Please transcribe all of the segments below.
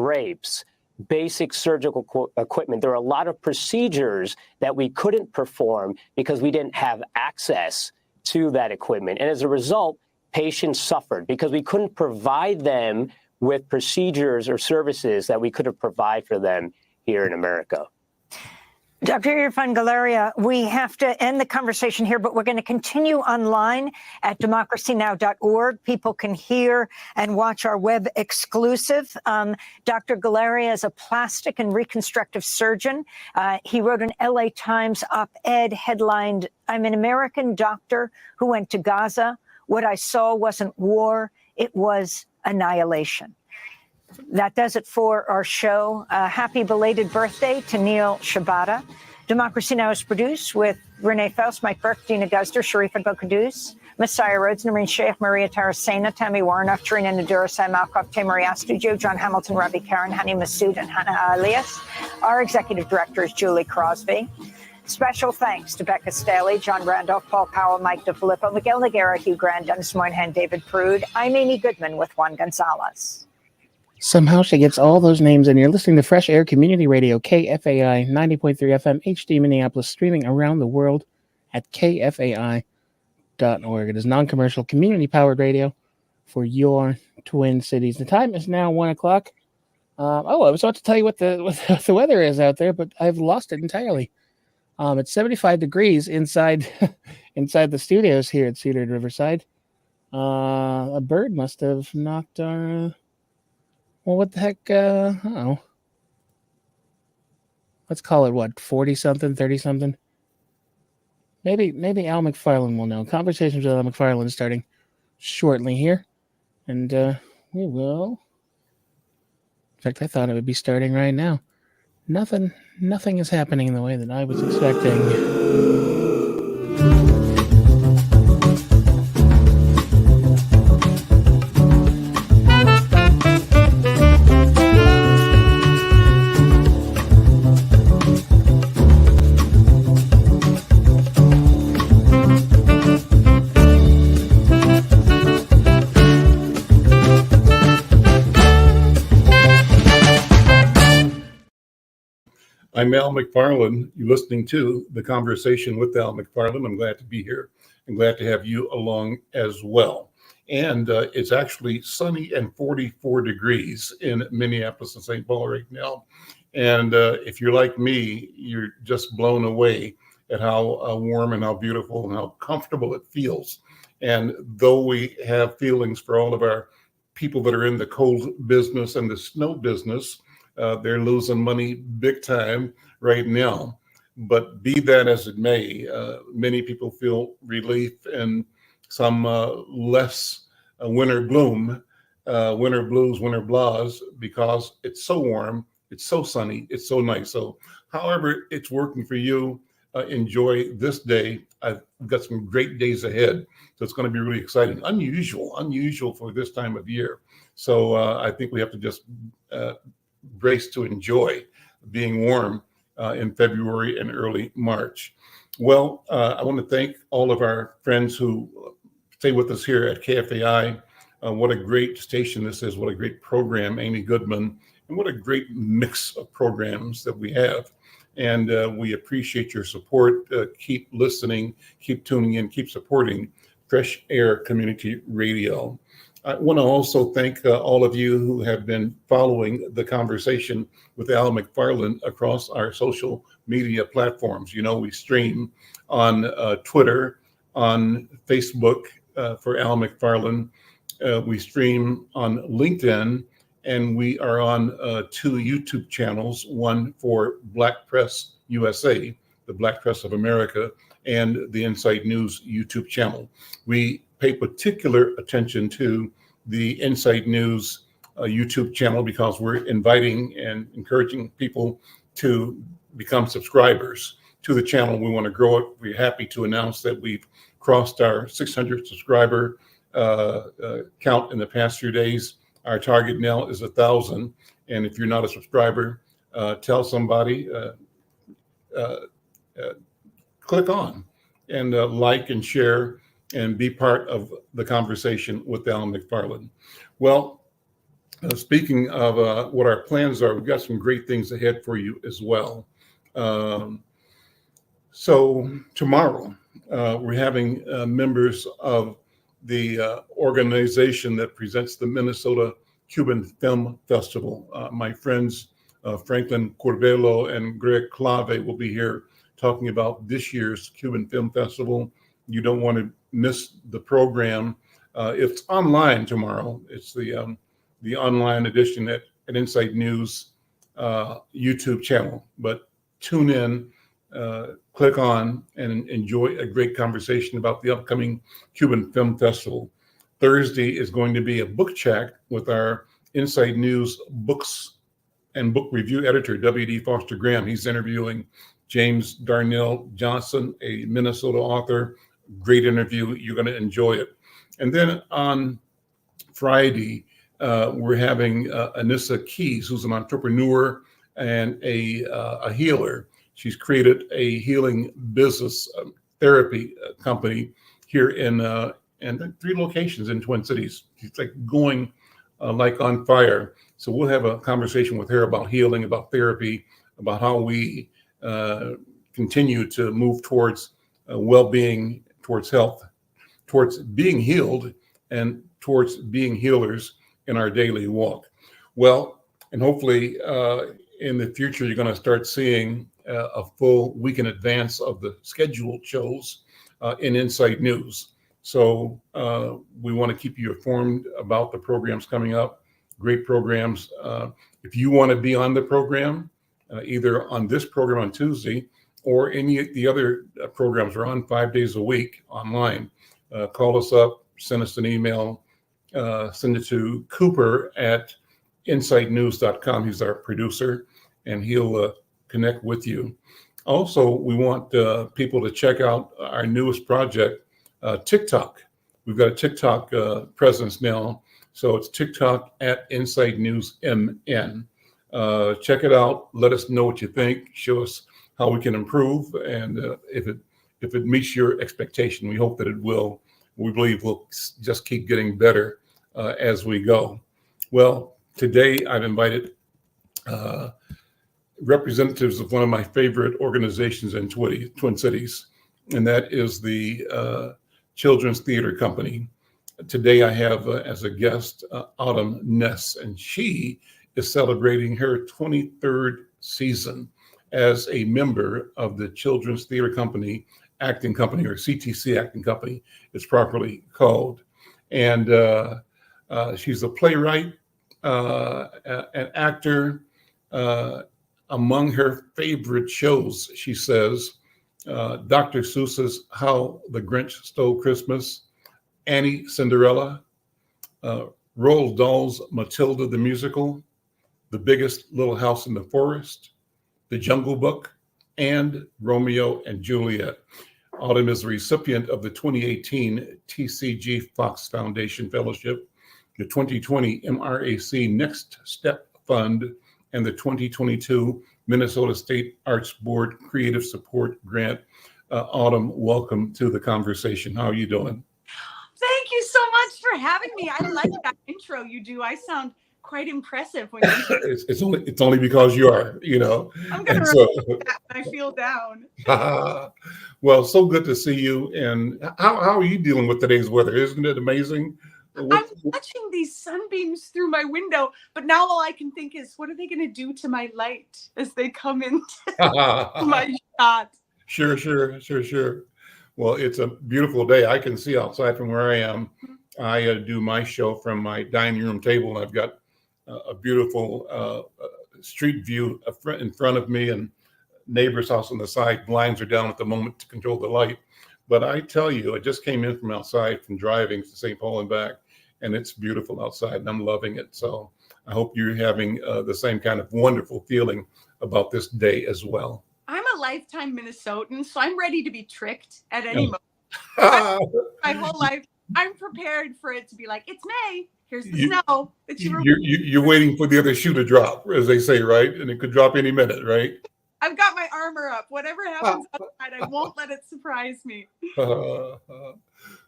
drapes, basic surgical equipment. There are a lot of procedures that we couldn't perform because we didn't have access to that equipment. And as a result, patients suffered because we couldn't provide them with procedures or services that we could have provided for them here in America. Dr. Irfan Galaria, we have to end the conversation here, but we're going to continue online at democracynow.org. People can hear and watch our web exclusive. Dr. Galaria is a plastic and reconstructive surgeon. He wrote an LA Times op-ed headlined, "I'm an American doctor who went to Gaza. What I saw wasn't war, it was annihilation." That does it for our show. Happy belated birthday to Neil Shibata. Democracy Now! Is produced with Renee Faust, Mike Burke, Dina Guzder, Sharifa Gokaduz, Messiah Rhodes, Noreen Sheikh, Maria Tarasena, Tammy Warnoff, Tarina Nadura, Sam Alcoff, Tamaria Studio, John Hamilton, Ravi Karen, Hani Masood, and Hannah Alias. Our executive director is Julie Crosby. Special thanks to Becca Staley, John Randolph, Paul Powell, Mike DeFilippo, Miguel Noguera, Hugh Grant, Dennis Moynihan, David Prude. I'm Amy Goodman with Juan Gonzalez. Somehow she gets all those names, and you're listening to Fresh Air Community Radio, KFAI 90.3 FM, HD Minneapolis, streaming around the world at kfai.org. It is non-commercial, community-powered radio for your Twin Cities. The time is now 1 o'clock. I was about to tell you what the weather is out there, but I've lost it entirely. It's 75 degrees inside the studios here at Cedar Riverside. A bird must have knocked our... Well, what the heck? I don't know. Let's call it, 40-something, 30-something? Maybe Al McFarlane will know. Conversations with Al McFarlane starting shortly here. And we will... In fact, I thought it would be starting right now. Nothing is happening in the way that I was expecting. I'm Al McFarlane. You're listening to the Conversation with Al McFarlane. I'm glad to be here and glad to have you along as well. And it's actually sunny and 44 degrees in Minneapolis and St. Paul right now. And if you're like me, you're just blown away at how warm and how beautiful and how comfortable it feels. And though we have feelings for all of our people that are in the cold business and the snow business, they're losing money big time right now. But be that as it may, many people feel relief and some less winter gloom, winter blues, winter blahs, because it's so warm, it's so sunny, it's so nice. So however it's working for you, enjoy this day. I've got some great days ahead. So it's going to be really exciting. Unusual for this time of year. So I think we have to just brace to enjoy being warm in February and early March. Well, I want to thank all of our friends who stay with us here at KFAI. What a great station this is. What a great program, Amy Goodman, and what a great mix of programs that we have. And we appreciate your support. Keep listening, keep tuning in, keep supporting Fresh Air Community Radio. I want to also thank all of you who have been following the Conversation with Al McFarlane across our social media platforms. You know, we stream on Twitter, on Facebook for Al McFarlane. We stream on LinkedIn, and we are on 2 YouTube channels, one for Black Press USA, the Black Press of America, and the Insight News YouTube channel. We pay particular attention to the Insight News YouTube channel because we're inviting and encouraging people to become subscribers to the channel. We want to grow it. We're happy to announce that we've crossed our 600 subscriber count in the past few days. Our target now is 1,000. And if you're not a subscriber, tell somebody, click on and like and share and be part of the Conversation with Al McFarlane. Well, Speaking of what our plans are, we've got some great things ahead for you as well. So tomorrow, we're having members of the organization that presents the Minnesota Cuban Film Festival. My friends Franklin Corbello and Greg Clave will be here talking about this year's Cuban Film Festival. You don't want to miss the program. It's online tomorrow. It's the online edition at Insight News YouTube channel. But tune in, click on, and enjoy a great conversation about the upcoming Cuban Film Festival. Thursday is going to be a book chat with our Insight News books and book review editor, W.D. Foster Graham. He's interviewing James Darnell Johnson, a Minnesota author. Great interview. You're going to enjoy it. And then on Friday, we're having Anissa Keys, who's an entrepreneur and a healer. She's created a healing business therapy company here in 3 locations in Twin Cities. She's like going like on fire. So we'll have a conversation with her about healing, about therapy, about how we continue to move towards well-being, towards health, towards being healed, and towards being healers in our daily walk. Well, and hopefully in the future, you're going to start seeing a full week in advance of the scheduled shows in Insight News. So we want to keep you informed about the programs coming up. Great programs. If you want to be on the program, either on this program on Tuesday or any of the other programs, we're on 5 days a week online. Call us up, send us an email, send it to Cooper at insightnews.com. He's our producer, and he'll connect with you. Also, we want people to check out our newest project, TikTok. We've got a TikTok presence now. So it's TikTok at Insight News MN. Check it out. Let us know what you think. Show us how we can improve. And if it meets your expectation, we hope that it will. We believe we'll just keep getting better as we go. Well, today I've invited representatives of one of my favorite organizations in Twin Cities, and that is the Children's Theater Company. Today I have as a guest Autumn Ness, and she is celebrating her 23rd season as a member of the Children's Theater Company Acting Company, or CTC Acting Company, it's properly called. And she's a playwright, an actor. Among her favorite shows, she says, Dr. Seuss's How the Grinch Stole Christmas, Annie Cinderella, Roald Dahl's Matilda the Musical, The Biggest Little House in the Forest, The Jungle Book, and Romeo and Juliet. Autumn is the recipient of the 2018 TCG Fox Foundation Fellowship, the 2020 MRAC Next Step Fund, and the 2022 Minnesota State Arts Board Creative Support Grant. Autumn, welcome to the conversation. How are you doing? Thank you so much for having me. I like that intro you do. I sound quite impressive when you. It's only because you are, you know. I'm gonna remember that when I feel down. Well, so good to see you. And how are you dealing with today's weather? Isn't it amazing? I'm watching these sunbeams through my window, but now all I can think is, what are they going to do to my light as they come into my shot? Sure. Well, it's a beautiful day. I can see outside from where I am. I do my show from my dining room table, and I've got a beautiful street view in front of me, and neighbor's house on the side. Blinds are down at the moment to control the light. But I tell you, I just came in from outside from driving to St. Paul and back, and it's beautiful outside, and I'm loving it. So I hope you're having the same kind of wonderful feeling about this day as well. I'm a lifetime Minnesotan, so I'm ready to be tricked at any moment. My whole life, I'm prepared for it to be like, it's May. Here's the snow that you're waiting for the other shoe to drop, as they say, right? And it could drop any minute, right? I've got my armor up. Whatever happens outside, I won't let it surprise me.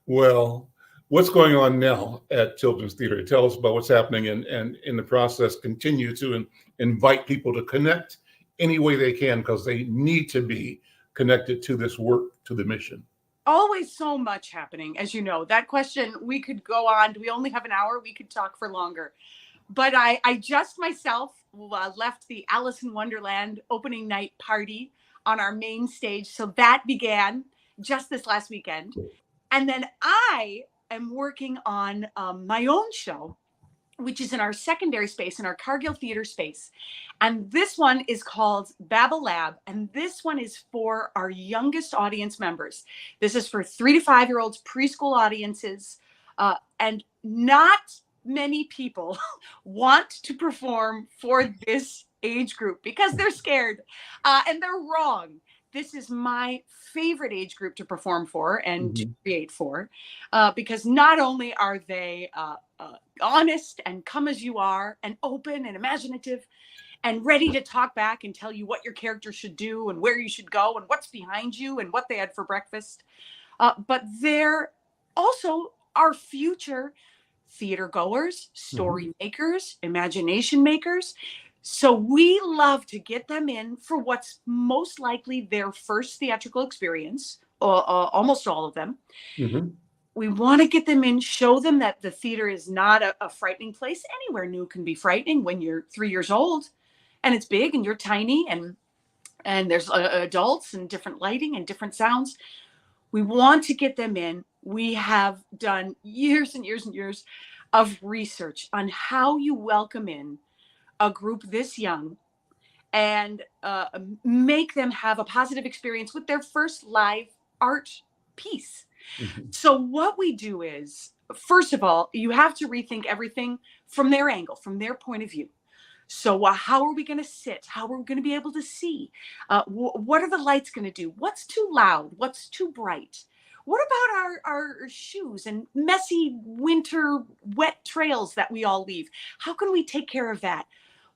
Well, What's going on now at Children's Theater? Tell us about what's happening, and in the process, continue to invite people to connect any way they can, because they need to be connected to this work, to the mission. Always so much happening, as you know. That question, we could go on. Do we only have an hour? We could talk for longer. But I just myself left the Alice in Wonderland opening night party on our main stage. So that began just this last weekend. And then I am working on my own show, which is in our secondary space, in our Cargill Theater space. And this one is called Babble Lab. And this one is for our youngest audience members. This is for 3 to 5-year-olds, preschool audiences. And not many people want to perform for this age group because they're scared. And they're wrong. This is my favorite age group to perform for and to create for, because not only are they honest and come as you are and open and imaginative and ready to talk back and tell you what your character should do and where you should go and what's behind you and what they had for breakfast, but they're also our future theater goers, story makers, imagination makers. So we love to get them in for what's most likely their first theatrical experience, almost all of them. We want to get them in, show them that the theater is not a frightening place. Anywhere new can be frightening when you're 3 years old and it's big and you're tiny, and there's adults and different lighting and different sounds. We want to get them in. We have done years and years and years of research on how you welcome in a group this young and make them have a positive experience with their first live art piece. So what we do is, first of all, you have to rethink everything from their angle, from their point of view. So how are we going to sit? How are we going to be able to see? What are the lights going to do? What's too loud? What's too bright? What about our shoes and messy winter wet trails that we all leave? How can we take care of that?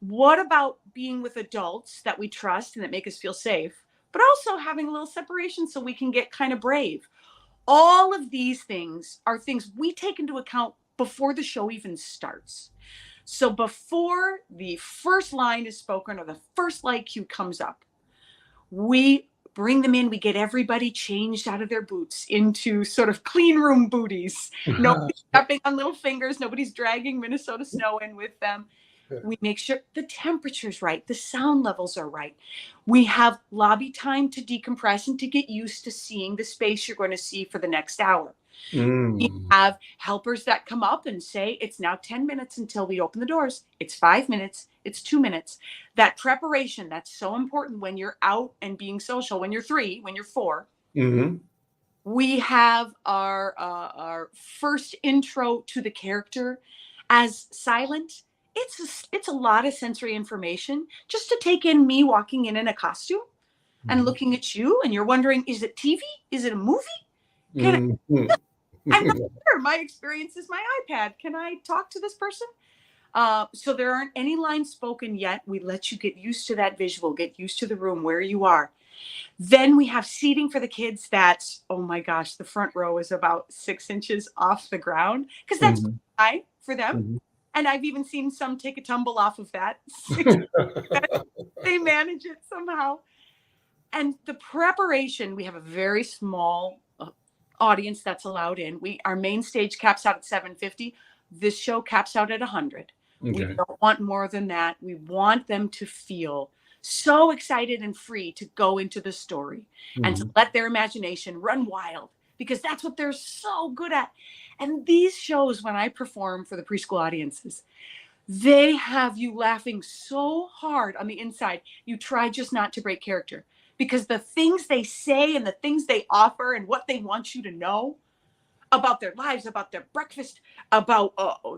What about being with adults that we trust and that make us feel safe, but also having a little separation so we can get kind of brave? All of these things are things we take into account before the show even starts. So before the first line is spoken or the first light cue comes up, we bring them in. We get everybody changed out of their boots into sort of clean room booties. Nobody's stepping on little fingers. Nobody's dragging Minnesota snow in with them. We make sure the temperature's right. The sound levels are right. We have lobby time to decompress and to get used to seeing the space you're going to see for the next hour. We have helpers that come up and say, it's now 10 minutes until we open the doors. It's 5 minutes. It's 2 minutes. That preparation, that's so important when you're out and being social, when you're 3, when you're 4. We have our first intro to the character as silent. It's a lot of sensory information just to take in me walking in a costume and looking at you, and you're wondering, is it TV? Is it a movie? I'm not sure. My experience is my iPad. Can I talk to this person? So there aren't any lines spoken yet. We let you get used to that visual, get used to the room where you are. Then we have seating for the kids that's, oh my gosh, the front row is about 6 inches off the ground because that's high for them. And I've even seen some take a tumble off of that. They manage it somehow. And the preparation, we have a very small audience that's allowed in. Our main stage caps out at 750. This show caps out at 100. We don't want more than that. We want them to feel so excited and free to go into the story and to let their imagination run wild, because that's what they're so good at. And these shows, when I perform for the preschool audiences, they have you laughing so hard on the inside. You try just not to break character, because the things they say and the things they offer and what they want you to know about their lives, about their breakfast, about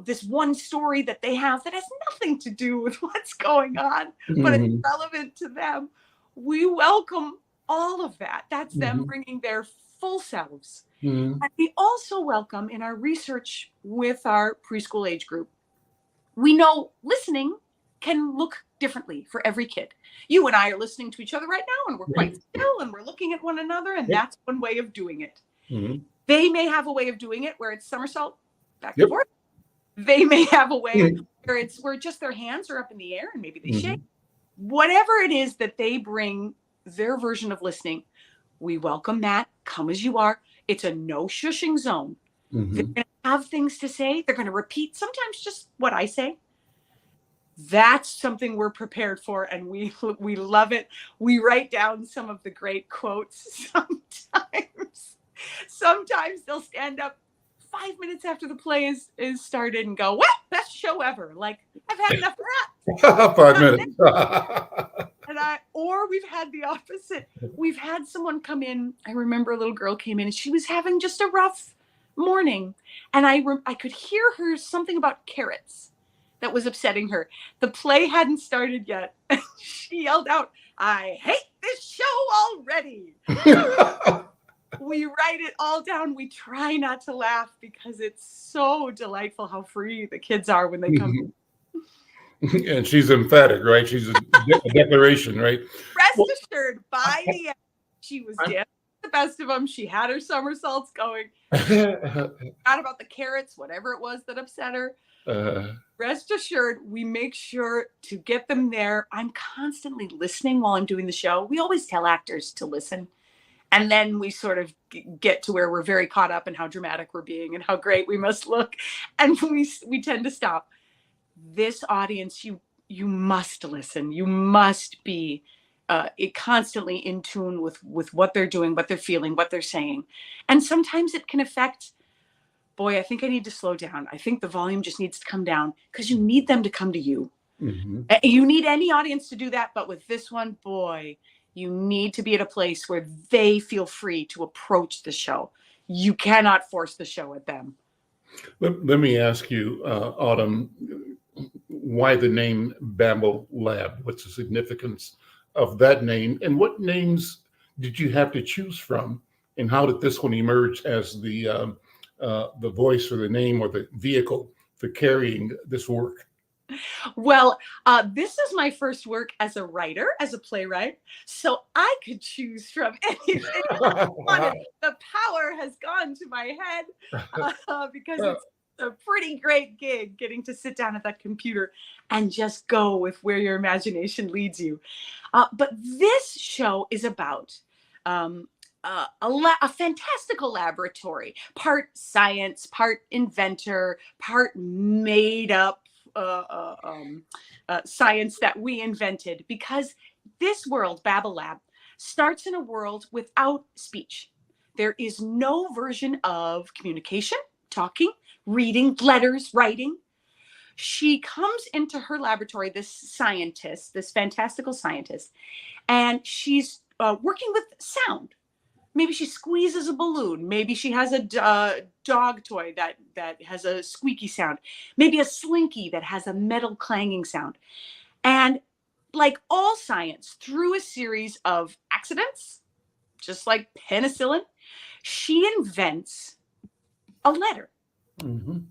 this one story that they have that has nothing to do with what's going on, but it's relevant to them. We welcome all of that. That's them bringing their full selves. And we also welcome, in our research with our preschool age group, we know listening can look differently for every kid. You and I are listening to each other right now, and we're quite still, and we're looking at one another, and that's one way of doing it. They may have a way of doing it where it's somersault back Yep. and forth. They may have a way where just their hands are up in the air and maybe they shake. Whatever it is that they bring, their version of listening, we welcome that. Come as you are. It's a no shushing zone. They're going to have things to say. They're going to repeat sometimes just what I say. That's something we're prepared for, and we love it. We write down some of the great quotes sometimes they'll stand up 5 minutes after the play is started and go, "What? Best show ever." Like, I've had enough of that. 5 minutes. Or we've had the opposite. We've had someone come in. I remember a little girl came in and she was having just a rough morning. And I could hear her something about carrots that was upsetting her. The play hadn't started yet. She yelled out, "I hate this show already." We write it all down. We try not to laugh because it's so delightful how free the kids are when they come in. And she's emphatic, right? She's a declaration, right? Rest assured, by the end, she was dancing the best of them. She had her somersaults going. Not about the carrots, whatever it was that upset her. Rest assured, we make sure to get them there. I'm constantly listening while I'm doing the show. We always tell actors to listen. And then we sort of get to where we're very caught up in how dramatic we're being and how great we must look. And we tend to stop. This audience, you must listen. You must be constantly in tune with what they're doing, what they're feeling, what they're saying. And sometimes it can affect, boy, I think I need to slow down. I think the volume just needs to come down because you need them to come to you. You need any audience to do that. But with this one, boy, you need to be at a place where they feel free to approach the show. You cannot force the show at them. Let me ask you, Autumn, why the name Babble Lab? What's the significance of that name? And what names did you have to choose from? And how did this one emerge as the voice or the name or the vehicle for carrying this work? Well, this is my first work as a writer, as a playwright, so I could choose from anything I wanted. The power has gone to my head because it's a pretty great gig getting to sit down at that computer and just go with where your imagination leads you. But this show is about a fantastical laboratory, part science, part inventor, part made up science that we invented, because this world, Babble Lab, starts in a world without speech. There is no version of communication, talking, reading, letters, writing. She comes into her laboratory, this scientist, this fantastical scientist, and she's working with sound. Maybe she squeezes a balloon. Maybe she has a dog toy that has a squeaky sound. Maybe a slinky that has a metal clanging sound. And like all science, through a series of accidents, just like penicillin, she invents a letter.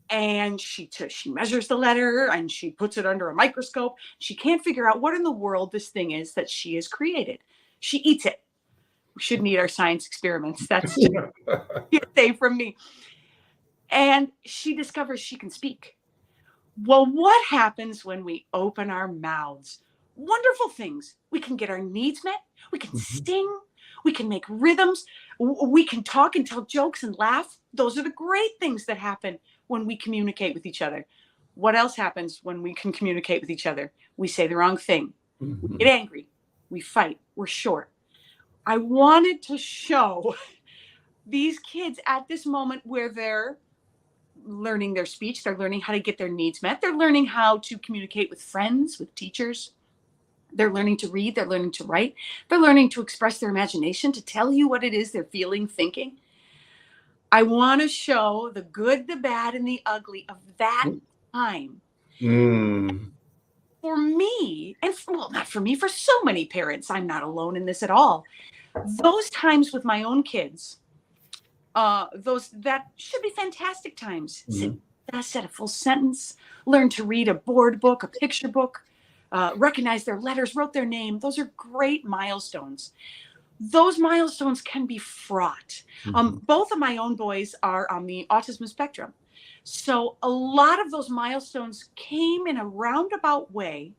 And she measures the letter and she puts it under a microscope. She can't figure out what in the world this thing is that she has created. She eats it. We shouldn't eat our science experiments. That's say from me. And she discovers she can speak. Well, what happens when we open our mouths? Wonderful things. We can get our needs met. We can sing. We can make rhythms. We can talk and tell jokes and laugh. Those are the great things that happen when we communicate with each other. What else happens when we can communicate with each other? We say the wrong thing. We get angry. We fight. We're short. I wanted to show these kids at this moment where they're learning their speech, they're learning how to get their needs met, they're learning how to communicate with friends, with teachers, they're learning to read, they're learning to write, they're learning to express their imagination, to tell you what it is they're feeling, thinking. I want to show the good, the bad, and the ugly of that time. For me, and well, not for me, for so many parents, I'm not alone in this at all. Those times with my own kids, those that should be fantastic times. Said a full sentence, learn to read a board book, a picture book, recognize their letters, wrote their name. Those are great milestones. those milestones can be fraught. Mhm. Both of my own boys are on the autism spectrum. So a lot of those milestones came in a roundabout way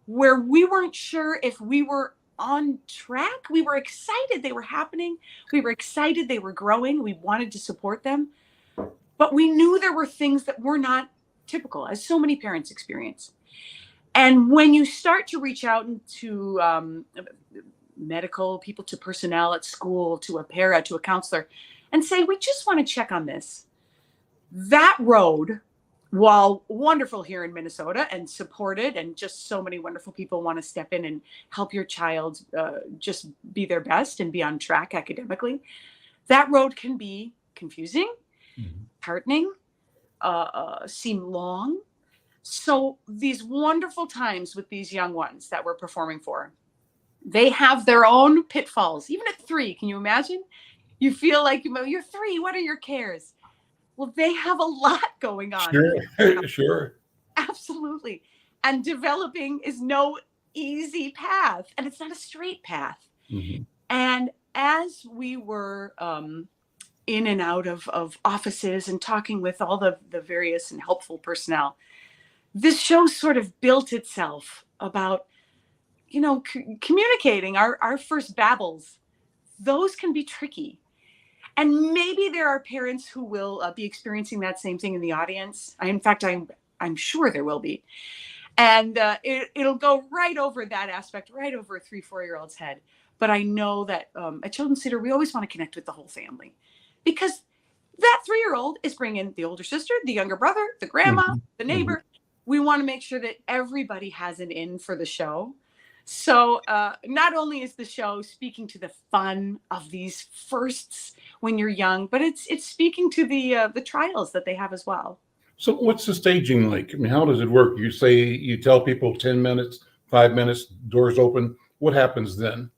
where we weren't sure if we were on track. We were excited they were happening. We were excited they were growing. We wanted to support them. But we knew there were things that were not typical, as so many parents experience. And when you start to reach out to medical people, to personnel at school, to a para, to a counselor, and say, we just want to check on this. That road, while wonderful here in Minnesota and supported, and just so many wonderful people want to step in and help your child just be their best and be on track academically, that road can be confusing, heartening, seem long. So these wonderful times with these young ones that we're performing for, they have their own pitfalls. Even at 3, can you imagine? You feel like you're 3. What are your cares? Well, they have a lot going on. Sure, sure. Absolutely. And developing is no easy path, and it's not a straight path. Mhm. And as we were in and out of offices and talking with all the various and helpful personnel, this show sort of built itself about, communicating our first babbles. Those can be tricky. And maybe there are parents who will be experiencing that same thing in the audience. In fact, I'm sure there will be. And it'll go right over that aspect, right over a 3-4-year-old's head. But I know that at Children's Theater, we always want to connect with the whole family, because that 3-year-old is bringing the older sister, the younger brother, the grandma, the neighbor. We want to make sure that everybody has an in for the show. So not only is the show speaking to the fun of these firsts when you're young, but it's speaking to the trials that they have as well. So what's the staging like? I mean, how does it work? You tell people 10 minutes, 5 minutes, doors open. What happens then?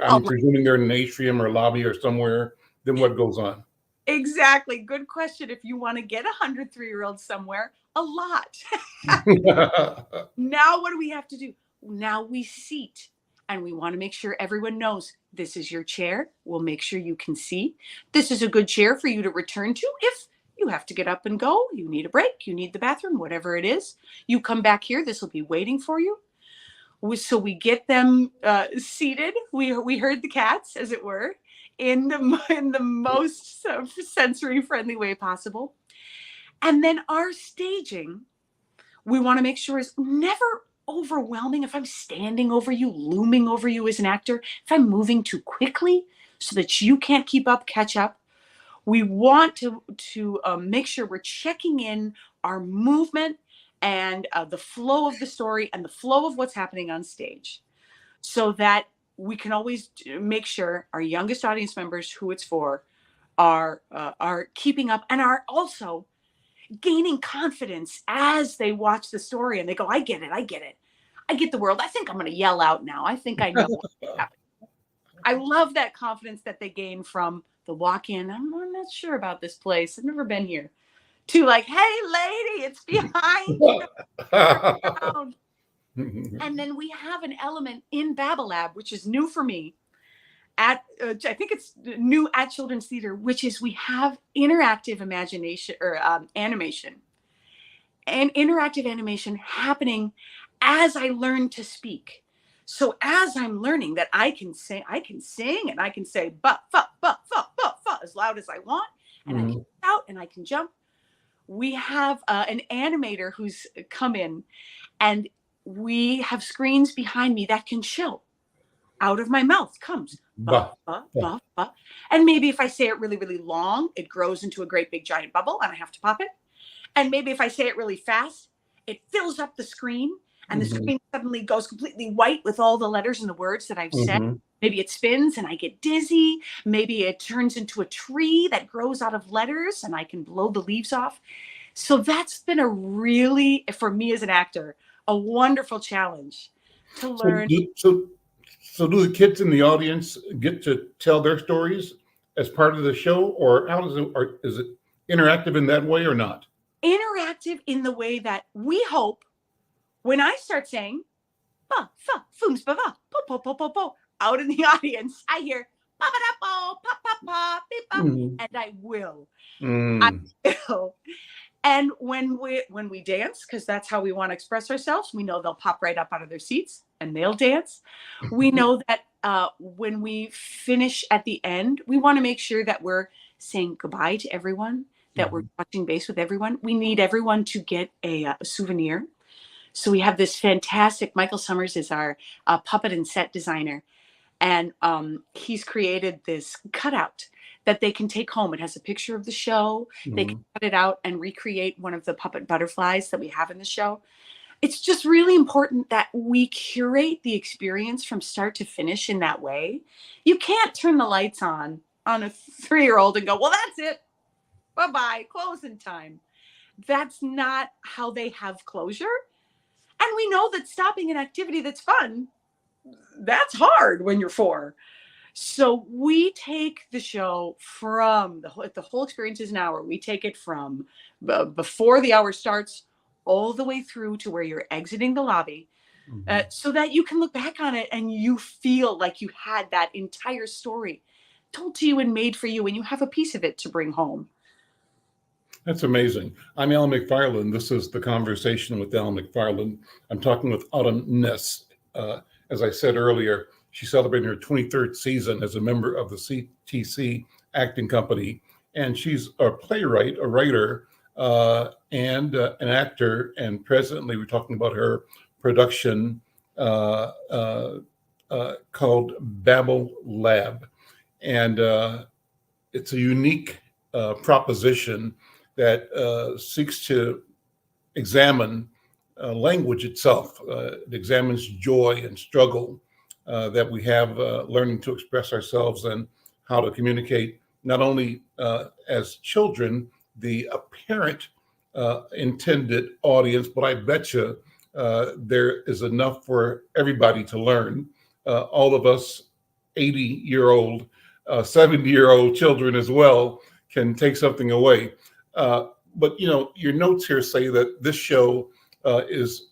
I'm presuming they're in an atrium or lobby or somewhere. Then what goes on? Exactly. Good question. If you want to get 100 3-year-olds somewhere, a lot. Now what do we have to do? Now we seat, and we want to make sure everyone knows this is your chair. We'll make sure you can see. This is a good chair for you to return to if you have to get up and go, you need a break, you need the bathroom, whatever it is. You come back here. This will be waiting for you. So we get them seated. We herd the cats, as it were, in the most sensory friendly way possible. And then our staging, we want to make sure is never overwhelming. If I'm standing over you, looming over you as an actor, if I'm moving too quickly so that you can't keep up, catch up, we want to make sure we're checking in our movement and the flow of the story and the flow of what's happening on stage, so that we can always make sure our youngest audience members, who it's for, are keeping up and are also gaining confidence as they watch the story and they go, I get it. I get the world. I think I'm going to yell out now. I think I know what's happening. I love that confidence that they gain from the walk-in. I'm not sure about this place. I've never been here. To like, hey, lady, it's behind you. And then we have an element in Babblelab, which is new for me. I think it's new at Children's Theater, which is we have interactive imagination or animation, and interactive animation happening as I learn to speak. So as I'm learning that I can sing and I can say but as loud as I want, and I can shout and I can jump. We have an animator who's come in, and we have screens behind me that can show. Out of my mouth comes ba, ba, ba, ba. And maybe if I say it really, really long, it grows into a great big giant bubble and I have to pop it. And maybe if I say it really fast, it fills up the screen and the screen suddenly goes completely white with all the letters and the words that I've said. Maybe it spins and I get dizzy. Maybe it turns into a tree that grows out of letters and I can blow the leaves off. So that's been a really, for me as an actor, a wonderful challenge to learn. So do the kids in the audience get to tell their stories as part of the show, or how does it, or is it interactive in that way or not? Interactive in the way that we hope when I start saying ba fa fooms ba va po po po po po, out in the audience, I hear pop it up, pop, pop, pop, beep, pop, Mm. and I will. Mm. I will. And when we dance, because that's how we want to express ourselves, we know they'll pop right up out of their seats and they'll dance. We know that when we finish at the end, we want to make sure that we're saying goodbye to everyone, that we're touching base with everyone. We need everyone to get a souvenir. So we have this fantastic, Michael Summers is our puppet and set designer. And he's created this cutout that they can take home. It has a picture of the show. They can cut it out and recreate one of the puppet butterflies that we have in the show. It's just really important that we curate the experience from start to finish in that way. You can't turn the lights on a 3-year-old and go, well, that's it. Bye-bye, closing time. That's not how they have closure. And we know that stopping an activity that's fun, that's hard when you're 4. So we take the show from the whole experience is an hour. We take it from before the hour starts all the way through to where you're exiting the lobby, so that you can look back on it and you feel like you had that entire story told to you and made for you, and you have a piece of it to bring home. That's amazing. I'm Al McFarlane. This is the Conversation with Al McFarlane. I'm talking with Autumn Ness. As I said earlier, she's celebrating her 23rd season as a member of the CTC acting company. And she's a playwright, a writer, and an actor. And presently, we're talking about her production called Babel Lab. And it's a unique proposition that seeks to examine language itself. It examines joy and struggle that we have learning to express ourselves and how to communicate, not only as children, the apparent intended audience, but I bet you there is enough for everybody to learn. All of us 80-year-old, 70-year-old children as well can take something away. But, you know, your notes here say that this show is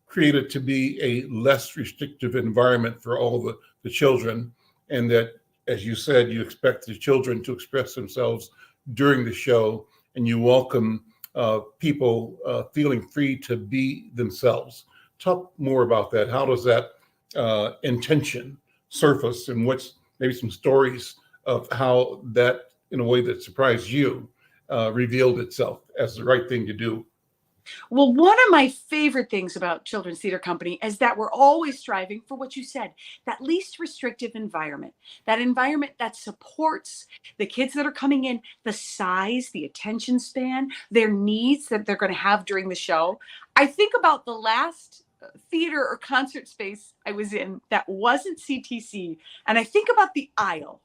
created to be a less restrictive environment for all the children. And that, as you said, you expect the children to express themselves during the show, and you welcome people feeling free to be themselves. Talk more about that. How does that intention surface, and what's maybe some stories of how that, in a way that surprised you, revealed itself as the right thing to do? Well, one of my favorite things about Children's Theater Company is that we're always striving for what you said, that least restrictive environment, that environment that supports the kids that are coming in, the size, the attention span, their needs that they're going to have during the show. I think about the last theater or concert space I was in that wasn't CTC, and I think about the aisle,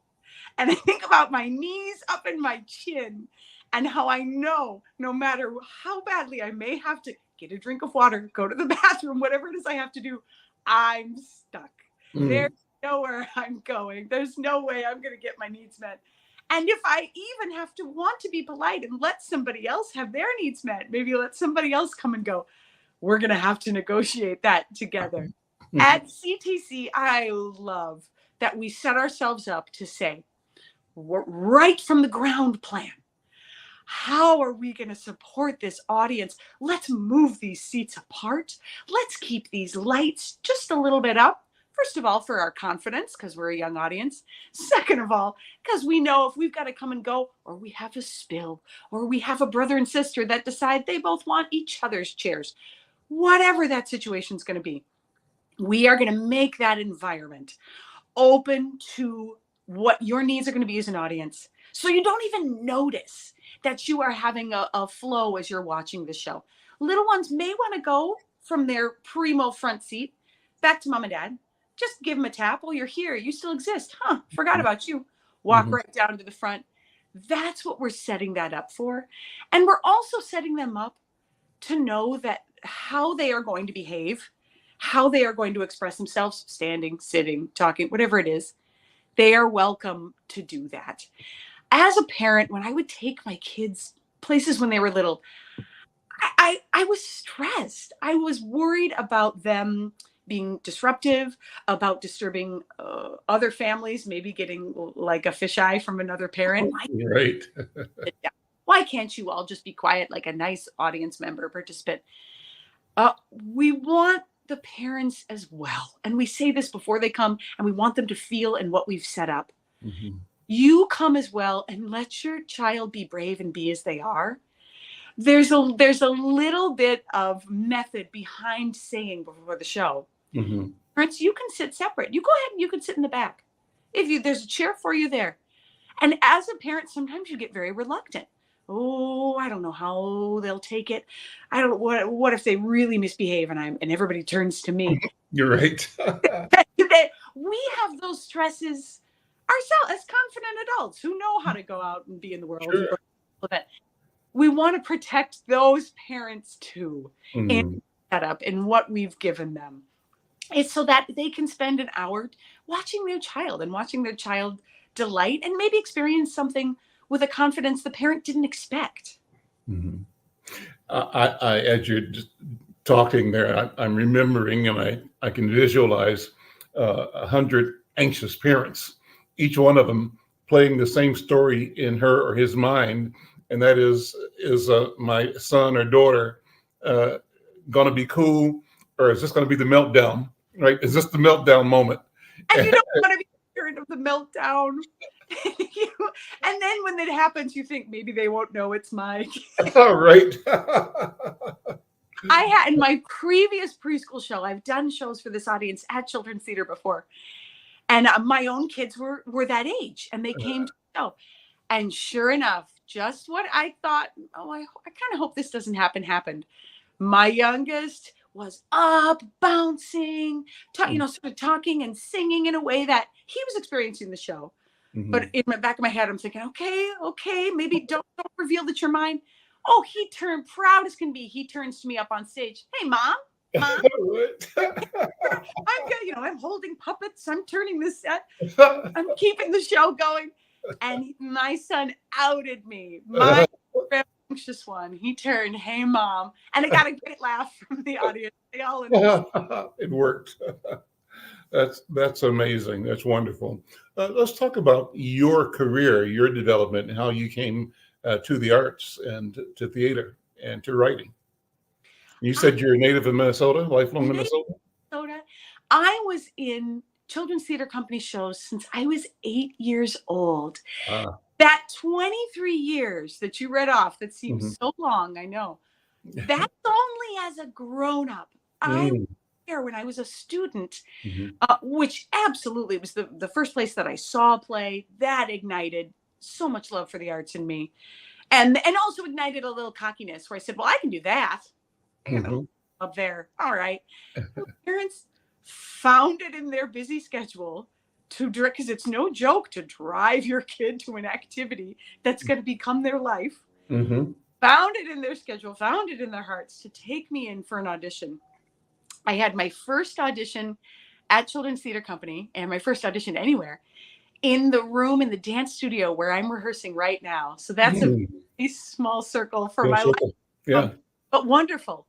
and I think about my knees up in my chin, and how I know no matter how badly I may have to get a drink of water, go to the bathroom, whatever it is I have to do, I'm stuck. There's nowhere I'm going. There's no way I'm going to get my needs met. And if I even have to want to be polite and let somebody else have their needs met, maybe let somebody else come and go, we're going to have to negotiate that together. At CTC, I love that we set ourselves up to say, right from the ground plan, how are we going to support this audience? Let's move these seats apart. Let's keep these lights just a little bit up. First of all, for our confidence, because we're a young audience. Second of all, because we know if we've got to come and go, or we have a spill, or we have a brother and sister that decide they both want each other's chairs, whatever that situation is going to be, we are going to make that environment open to what your needs are going to be as an audience. So you don't even notice that you are having a flow as you're watching the show. Little ones may want to go from their primo front seat back to mom and dad. Just give them a tap. Oh, you're here. You still exist. Huh? Forgot about you. Walk right down to the front. That's what we're setting that up for. And we're also setting them up to know that how they are going to behave, how they are going to express themselves, standing, sitting, talking, whatever it is, they are welcome to do that. As a parent, when I would take my kids places when they were little, I was stressed. I was worried about them being disruptive, about disturbing other families, maybe getting like a fisheye from another parent. Right. Why can't you all just be quiet like a nice audience member, participant? We want the parents as well. And we say this before they come, and we want them to feel in what we've set up. Mm-hmm. You come as well and let your child be brave and be as they are. There's a little bit of method behind saying before the show. Mm-hmm. Parents, you can sit separate. You go ahead and you can sit in the back. There's a chair for you there. And as a parent, sometimes you get very reluctant. Oh, I don't know how they'll take it. I don't know what if they really misbehave and everybody turns to me. You're right. We have those stresses ourselves as confident adults who know how to go out and be in the world. Sure. We want to protect those parents too, Mm-hmm. and set up in what we've given them. It's so that they can spend an hour watching their child and watching their child delight and maybe experience something with a confidence the parent didn't expect. Mm-hmm. I as you're just talking there, I'm remembering, and I can visualize 100 anxious parents, each one of them playing the same story in her or his mind, and that is my son or daughter going to be cool, or is this going to be the meltdown? Right? Is this the meltdown moment? And you don't want to be the parent of the meltdown. And then when it happens, you think maybe they won't know it's mine. Right. I had in my previous preschool show, I've done shows for this audience at Children's Theater before. And my own kids were that age, and they came to the show. And sure enough, just what I thought, I kind of hope this doesn't happen, happened. My youngest was up, bouncing, sort of talking and singing in a way that he was experiencing the show. Mm-hmm. But in the back of my head, I'm thinking, okay, maybe don't reveal that you're mine. Oh, he turned proud as can be. He turns to me up on stage. Hey, mom. I'm good. I'm holding puppets. I'm turning this set. I'm keeping the show going. And my son outed me. My anxious one. He turned, hey, mom. And I got a great laugh from the audience. They all It worked. That's amazing. That's wonderful. Let's talk about your career, your development, and how you came to the arts and to theater and to writing. You said you're a native of Minnesota, lifelong Minnesota? I was in Children's Theater Company shows since I was 8 years old. That 23 years that you read off, that seems so long, I know. That's only as a grown-up. I was there when I was a student, which absolutely was the first place that I saw a play. That ignited so much love for the arts in me. And also ignited a little cockiness where I said, well, I can do that. Up there. All right. Parents found it in their busy schedule to direct, because it's no joke to drive your kid to an activity that's going to become their life. Found it in their schedule, found it in their hearts to take me in for an audition. I had my first audition at Children's Theater Company, and my first audition anywhere, in the room in the dance studio where I'm rehearsing right now. So that's a very small circle for my life. Yeah. But wonderful.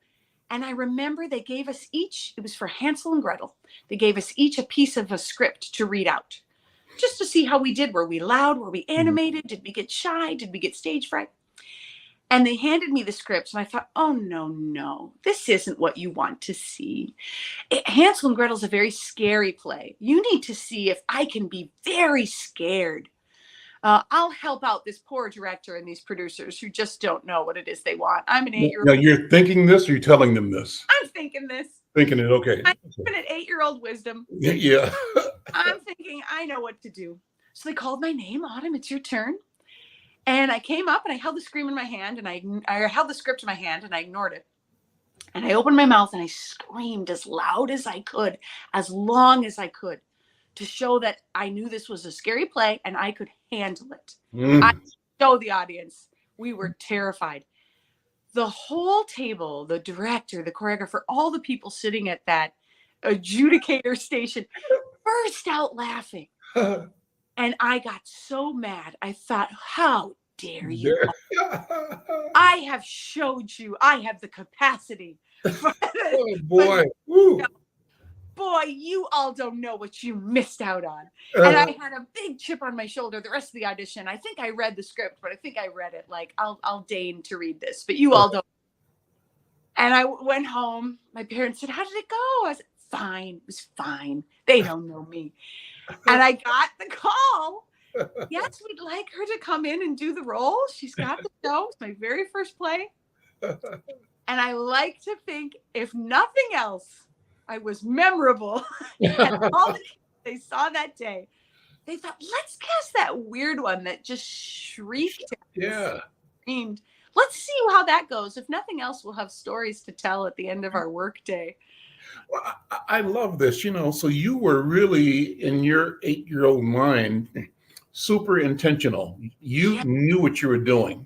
And I remember they gave us each, it was for Hansel and Gretel, they gave us each a piece of a script to read out, just to see how we did. Were we loud? Were we animated? Did we get shy? Did we get stage fright? And they handed me the script, and I thought, oh, no, this isn't what you want to see. Hansel and Gretel's a very scary play. You need to see if I can be very scared. I'll help out this poor director and these producers who just don't know what it is they want. I'm an 8-year-old. Now, you're thinking this, or you're telling them this? I'm thinking this. Thinking it, okay. I'm an 8-year-old wisdom. Yeah. I'm thinking, I know what to do. So they called my name, Autumn, it's your turn. And I came up and I held the script in my hand, and I held the script in my hand, and I ignored it. And I opened my mouth and I screamed as loud as I could, as long as I could, to show that I knew this was a scary play and I could handle it. I showed the audience. We were terrified. The whole table, the director, the choreographer, all the people sitting at that adjudicator station burst out laughing. And I got so mad. I thought, how dare you? I have showed you I have the capacity. Oh, boy. boy, you all don't know what you missed out on. And I had a big chip on my shoulder the rest of the audition. I think I read the script, but I think I read it like, I'll deign to read this, but you all don't. And I went home. My parents said, how did it go? I said, fine. It was fine. They don't know me. And I got the call. Yes, we'd like her to come in and do the role. She's got the show. It's my very first play. And I like to think, if nothing else, I was memorable. And all the kids they saw that day, they thought, let's cast that weird one that just shrieked. Yeah. Screamed. Let's see how that goes. If nothing else, we'll have stories to tell at the end of our workday. Well, I love this, so you were really, in your 8-year-old mind, super intentional. You knew what you were doing.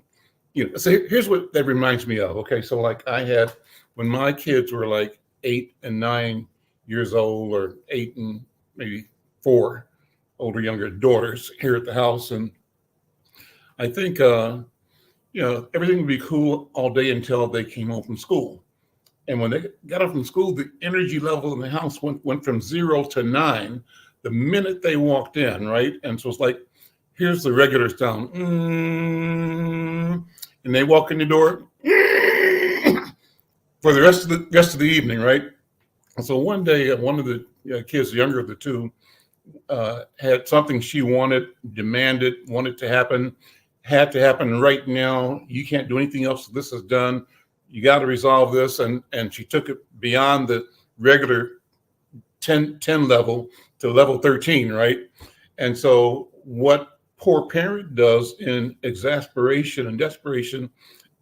So here's what that reminds me of. Okay, so like I had, when my kids were like 8 and 9 years old, or 8 and maybe 4 older, younger daughters here at the house. And I think, everything would be cool all day until they came home from school. And when they got home from school, the energy level in the house went from 0 to 9 the minute they walked in, right? And so it's like, here's the regular sound. And they walk in the door for the rest of the evening, right? And so one day, one of the kids, the younger of the two, had something she wanted, demanded, wanted to happen, had to happen right now. You can't do anything else. This is done. You got to resolve this. And she took it beyond the regular 10 level to level 13, right? And so what poor parent does in exasperation and desperation,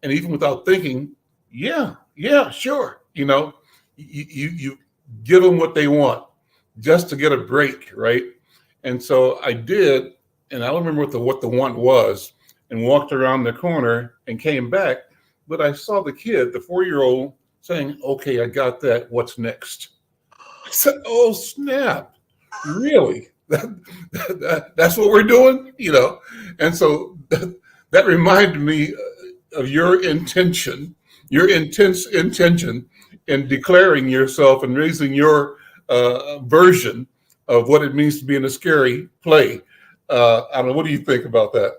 and even without thinking, yeah, sure. You give them what they want just to get a break, right? And so I did, and I don't remember what the want was, and walked around the corner and came back, but I saw the kid, the 4-year-old, saying, okay, I got that. What's next? I said, oh, snap. Really? That's what we're doing? And so that reminded me of your intention, your intense intention in declaring yourself and raising your version of what it means to be in a scary play. I don't know. What do you think about that?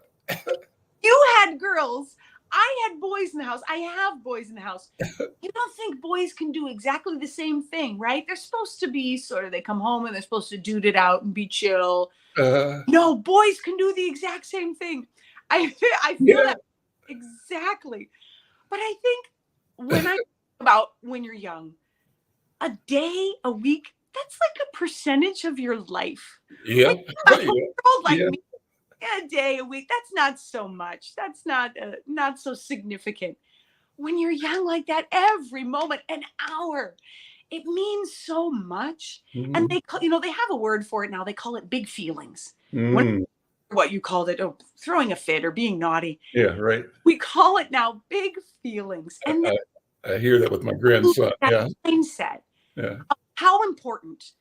You had girls. I had boys in the house. I have boys in the house. You don't think boys can do exactly the same thing, right? They're supposed to be they come home and they're supposed to dude it out and be chill. No, boys can do the exact same thing. I feel that exactly. But I think when I think about when you're young, a day, a week, that's like a percentage of your life. Yeah. Me, a day, a week, that's not so much. That's not so significant. When you're young like that, every moment, an hour, it means so much. Mm-hmm. And they have a word for it now. They call it big feelings. Mm. What you called it, throwing a fit or being naughty. Yeah, right. We call it now big feelings. And I hear that with my grandson. That mindset of how important,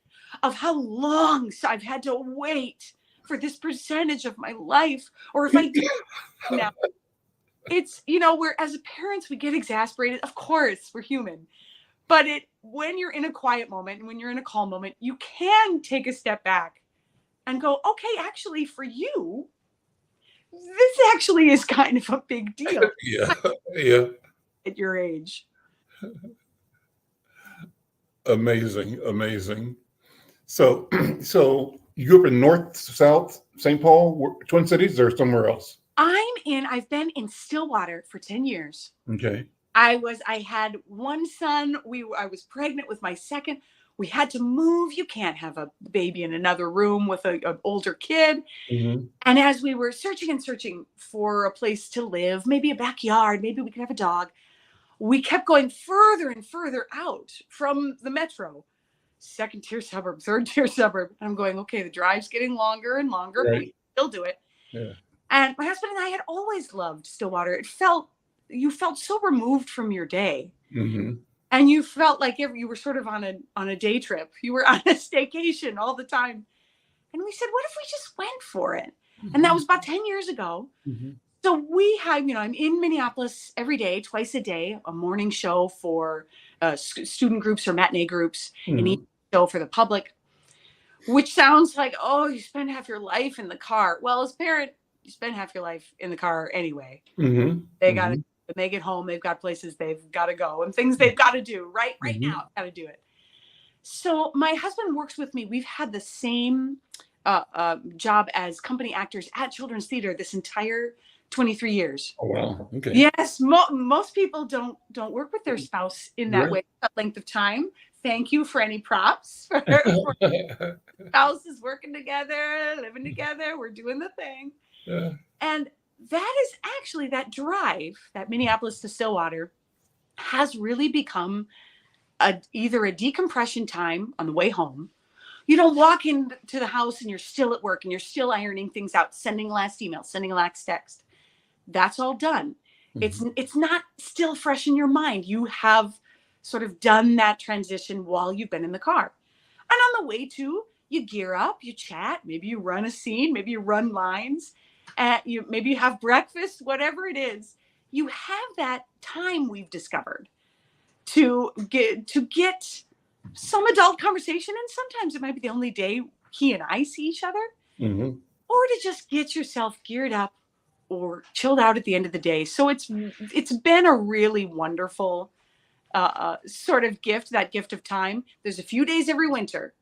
of how long I've had to wait for this percentage of my life, or if I do now, it's we're, as parents, we get exasperated. Of course, we're human, but when you're in a quiet moment and when you're in a calm moment, you can take a step back and go, okay, actually, for you, this actually is kind of a big deal. Yeah. At your age. Amazing. So you grew up in North, South, St. Paul, Twin Cities, or somewhere else? I've been in Stillwater for 10 years. Okay. I had one son. I was pregnant with my second. We had to move. You can't have a baby in another room with an older kid. Mm-hmm. And as we were searching for a place to live, maybe a backyard, maybe we could have a dog, we kept going further and further out from the metro. Second tier suburb, third tier suburb. And I'm going, okay, the drive's getting longer and longer, right. But we still do it. Yeah. And my husband and I had always loved Stillwater. You felt so removed from your day. Mm-hmm. And you felt like you were sort of on a day trip. You were on a staycation all the time. And we said, what if we just went for it? Mm-hmm. And that was about 10 years ago. Mm-hmm. So we have, I'm in Minneapolis every day, twice a day, a morning show for student groups or matinee groups. Mm-hmm. And show for the public, which sounds like, oh, you spend half your life in the car. Well, as a parent, you spend half your life in the car anyway. Mm-hmm. They got to, when they get home, they've got places they've got to go and things they've got to do right now. Got to do it. So my husband works with me. We've had the same job as company actors at Children's Theater this entire 23 years. Oh, wow. Okay. Yes. Most people don't work with their spouse in that way, that length of time. Thank you for any props for spouses working together, living together. We're doing the thing. Yeah. And that is actually that drive, that Minneapolis to Stillwater has really become either a decompression time on the way home. You don't walk into the house and you're still at work and you're still ironing things out, sending last email, sending last text. That's all done. It's not still fresh in your mind. You have sort of done that transition while you've been in the car. And on the way to, you gear up, you chat, maybe you run a scene, maybe you run lines, maybe you have breakfast, whatever it is. You have that time, we've discovered, to get some adult conversation. And sometimes it might be the only day he and I see each other, or to just get yourself geared up or chilled out at the end of the day. So it's been a really wonderful sort of gift, that gift of time. There's a few days every winter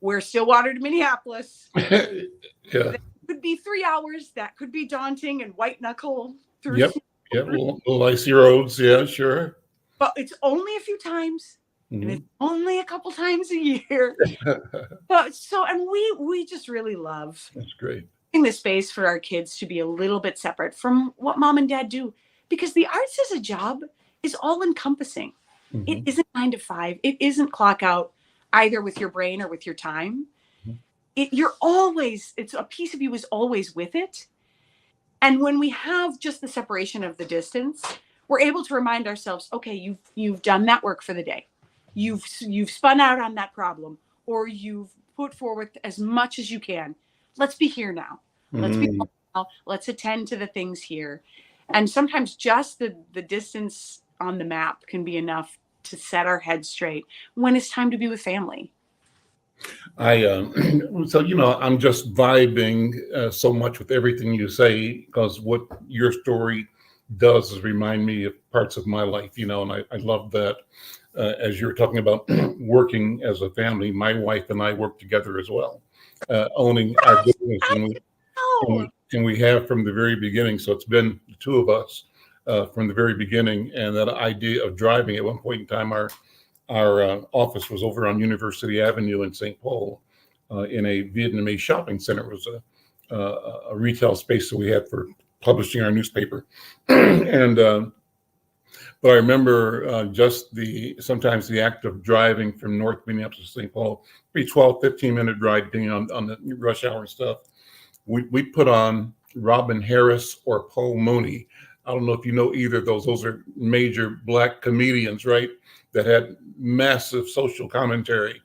where Stillwater to Minneapolis, that could be 3 hours. That could be daunting and white knuckle through. Yep. Little icy roads. Yeah, sure. But it's only a few times, and it's only a couple times a year. And we just really love. That's great. The space for our kids to be a little bit separate from what mom and dad do, because the arts as a job is all encompassing. It isn't 9 to 5. It isn't clock out either with your brain or with your time. It's a piece of you is always with it. And when we have just the separation of the distance, we're able to remind ourselves, okay, you've done that work for the day. You've spun out on that problem, or you've put forward as much as you can. Let's be here now. Let's be now. Let's attend to the things here. And sometimes just the distance on the map can be enough to set our heads straight when it's time to be with family. I'm just vibing so much with everything you say, because what your story does is remind me of parts of my life, and I love that. As you're talking about working as a family, my wife and I work together as well, owning our business, and we have from the very beginning. So it's been the two of us from the very beginning, and that idea of driving. At one point in time, our office was over on University Avenue in St. Paul, in a Vietnamese shopping center. It was a retail space that we had for publishing our newspaper, but I remember sometimes the act of driving from North Minneapolis to St. Paul, be 12, 15-minute drive, depending on the rush hour and stuff. We put on Robin Harris or Paul Mooney. I don't know if you know either of those. Those are major Black comedians, right? That had massive social commentary.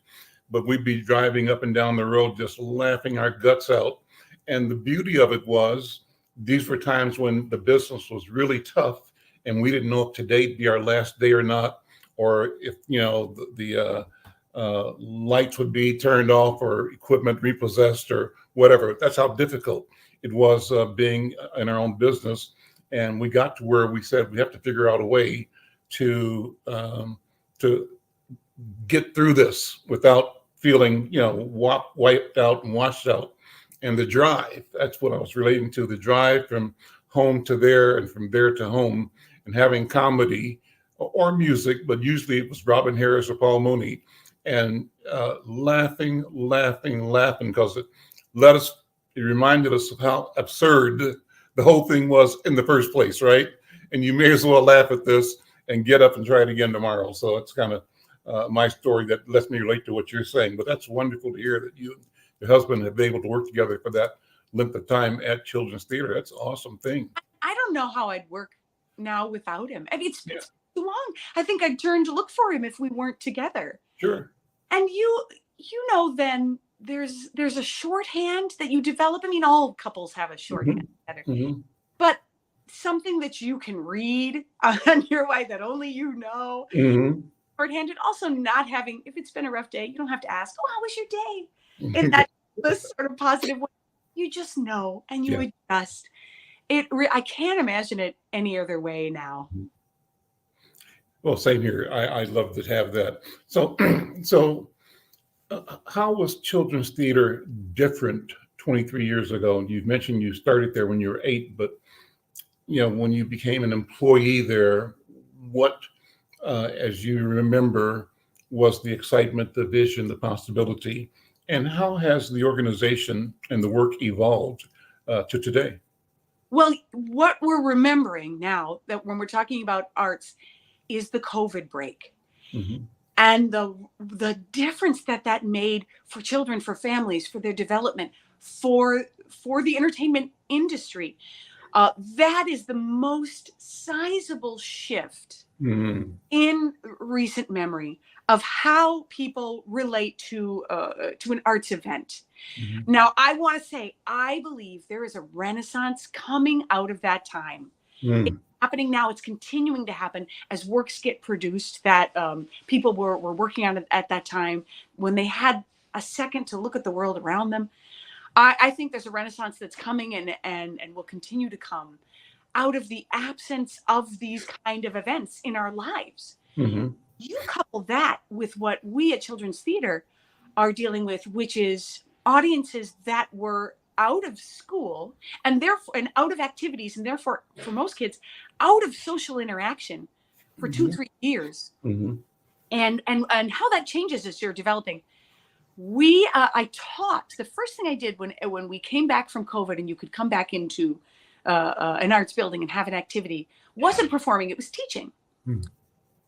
But we'd be driving up and down the road just laughing our guts out. And the beauty of it was, these were times when the business was really tough, and we didn't know if today'd be our last day or not, or if the lights would be turned off or equipment repossessed or whatever. That's how difficult it was being in our own business. And we got to where we said we have to figure out a way to get through this without feeling, wiped out and washed out. And the drive, that's what I was relating to, the drive from home to there and from there to home, and having comedy or music, but usually it was Robin Harris or Paul Mooney, and laughing, because it reminded us of how absurd the whole thing was in the first place, right? And you may as well laugh at this and get up and try it again tomorrow. So it's kind of my story that lets me relate to what you're saying. But that's wonderful to hear that you and your husband have been able to work together for that length of time at Children's Theater. That's an awesome thing. I don't know how I'd work now without him. I mean, it's too long. I think I'd turn to look for him if we weren't together. Sure. And then there's a shorthand that you develop. I mean, all couples have a shorthand together, but something that you can read on your way that only you know. shorthanded. Also, not having, if it's been a rough day, you don't have to ask, oh, how was your day? In that sort of positive way. You just know, and you adjust. I can't imagine it any other way now. Well, same here. I'd love to have that. So, how was children's theater different 23 years ago? And you've mentioned you started there when you were 8, but when you became an employee there, what, as you remember, was the excitement, the vision, the possibility, and how has the organization and the work evolved to today? Well, what we're remembering now that when we're talking about arts is the COVID break. Mm-hmm. And the difference that made for children, for families, for their development, for the entertainment industry. That is the most sizable shift in recent memory of how people relate to an arts event. Mm-hmm. Now, I want to say, I believe there is a renaissance coming out of that time. It's happening now. It's continuing to happen as works get produced that people were working on at that time when they had a second to look at the world around them. I think there's a renaissance that's coming and will continue to come out of the absence of these kind of events in our lives. Mm-hmm. You couple that with what we at Children's Theater are dealing with, which is audiences that were out of school and therefore and out of activities, and therefore for most kids out of social interaction for 2-3 years. Mm-hmm. And how that changes as you're developing. I taught, the first thing I did when we came back from COVID and you could come back into an arts building and have an activity, wasn't performing, it was teaching.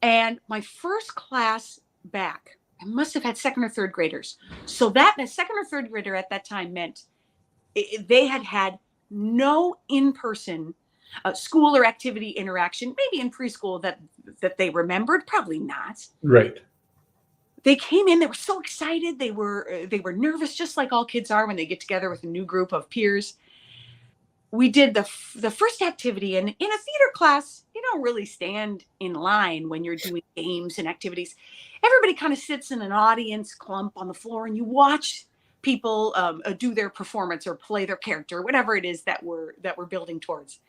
And my first class back, I must have had second or third graders. So that a second or third grader at that time meant they had no in-person school or activity interaction, maybe in preschool that they remembered, probably not. Right. They came in, they were so excited. They were nervous, just like all kids are when they get together with a new group of peers. We did the first activity, and in a theater class, you don't really stand in line when you're doing games and activities. Everybody kind of sits in an audience clump on the floor, and you watch people do their performance or play their character, whatever it is that we're building towards.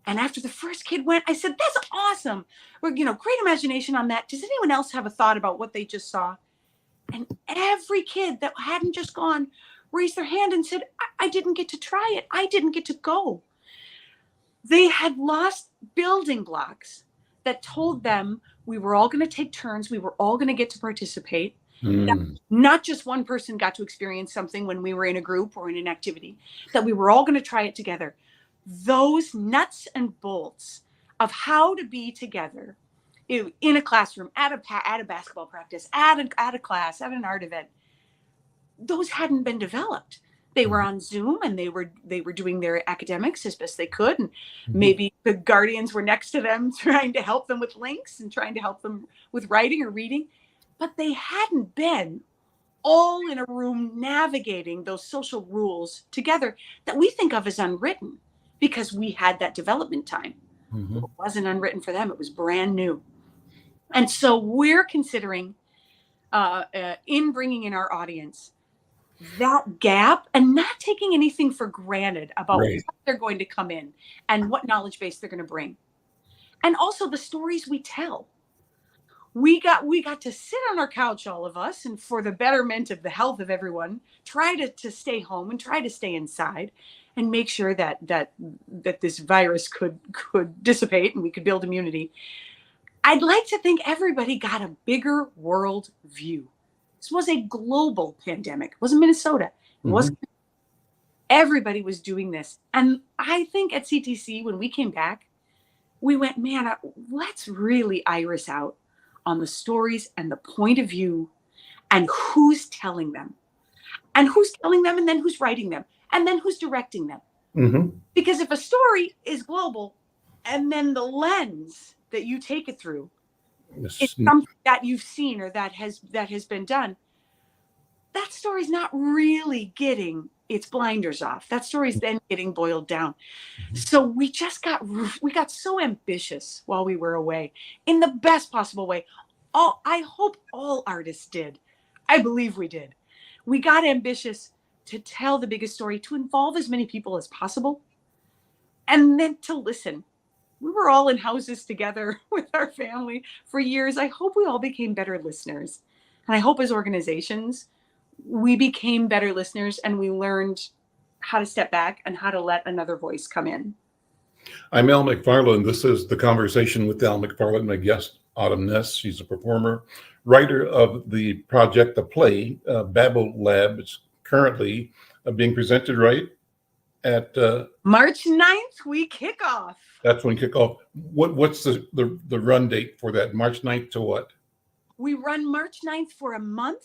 And after the first kid went, I said, "That's awesome. We're, great imagination on that. Does anyone else have a thought about what they just saw?" And every kid that hadn't just gone raised their hand and said, I didn't get to try it. I didn't get to go. They had lost building blocks that told them we were all going to take turns. We were all going to get to participate. Not just one person got to experience something when we were in a group or in an activity, that we were all going to try it together. Those nuts and bolts of how to be together in a classroom, at a basketball practice, at a class, at an art event, those hadn't been developed. They were on Zoom and they were doing their academics as best they could. And maybe the guardians were next to them trying to help them with links and trying to help them with writing or reading. But they hadn't been all in a room navigating those social rules together that we think of as unwritten because we had that development time. It wasn't unwritten for them. It was brand new. And so we're considering in bringing in our audience that gap and not taking anything for granted about what they're going to come in and what knowledge base they're going to bring. And also the stories we tell. We got to sit on our couch, all of us, and for the betterment of the health of everyone, try to stay home and try to stay inside and make sure that this virus could dissipate and we could build immunity. I'd like to think everybody got a bigger world view. This was a global pandemic. It wasn't Minnesota. It wasn't. Everybody was doing this. And I think at CTC, when we came back, we went, man, let's really iris out on the stories and the point of view and who's telling them. And who's telling them, and then who's writing them, and then who's directing them. Because if a story is global, and then the lens that you take it through is something that you've seen or that has been done, that story's not really getting its blinders off. That story's then getting boiled down. So we got so ambitious while we were away in the best possible way. I hope all artists did. I believe we did. We got ambitious to tell the biggest story, to involve as many people as possible, and then to listen. We were all in houses together with our family for years. I hope we all became better listeners. And I hope as organizations, we became better listeners and we learned how to step back and how to let another voice come in. I'm Al McFarlane. This is The Conversation with Al McFarlane. My guest, Autumn Ness. She's a performer, writer of the project, the play, Babel Lab. It's currently being presented right at March 9th, we kick off. That's when kick off. What's the run date for that? March 9th to what? We run March 9th for a month.